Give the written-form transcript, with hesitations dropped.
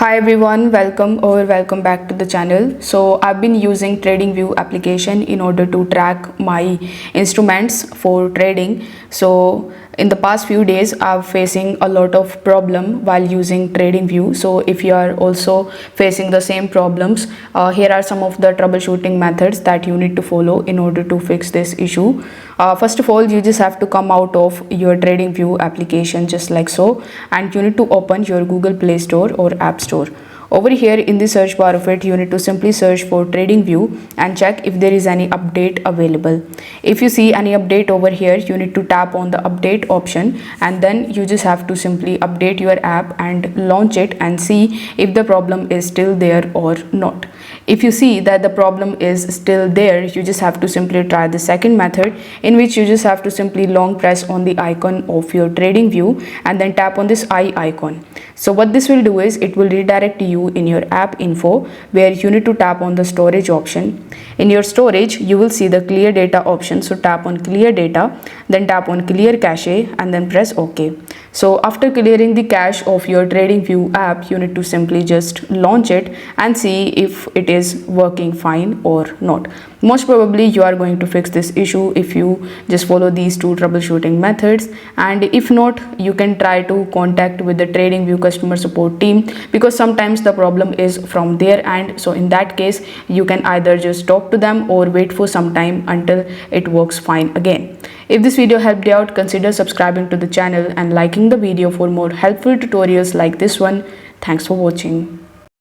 Hi everyone, welcome back to the channel. So I've been using TradingView application in order to track my instruments for trading. So in the past few days I'm facing a lot of problem while using TradingView. So if you are also facing the same problems, here are some of the troubleshooting methods that you need to follow in order to fix this issue. First of all, you just have to come out of your TradingView application just like so, and you need to open your Google Play Store or App Store. Over here in the search bar of it, you need to simply search for TradingView and check if there is any update available. If you see any update over here, you need to tap on the update option, and then you just have to simply update your app and launch it and see if the problem is still there or not. If you see that the problem is still there, you just have to simply try the second method, in which you just have to simply long press on the icon of your TradingView and then tap on this eye icon. So what this will do is it will redirect you in your app info, where you need to tap on the storage option. In your storage, you will see the clear data option. So tap on clear data, then tap on clear cache and then press OK. So after clearing the cache of your TradingView app, you need to simply just launch it and see if it is working fine or not. Most probably you are going to fix this issue if you just follow these two troubleshooting methods, and if not, you can try to contact with the TradingView customer support team, because sometimes the problem is from their end. So in that case, you can either just talk to them or wait for some time until it works fine again. If this video helped you out, consider subscribing to the channel and liking the video for more helpful tutorials like this one. Thanks for watching.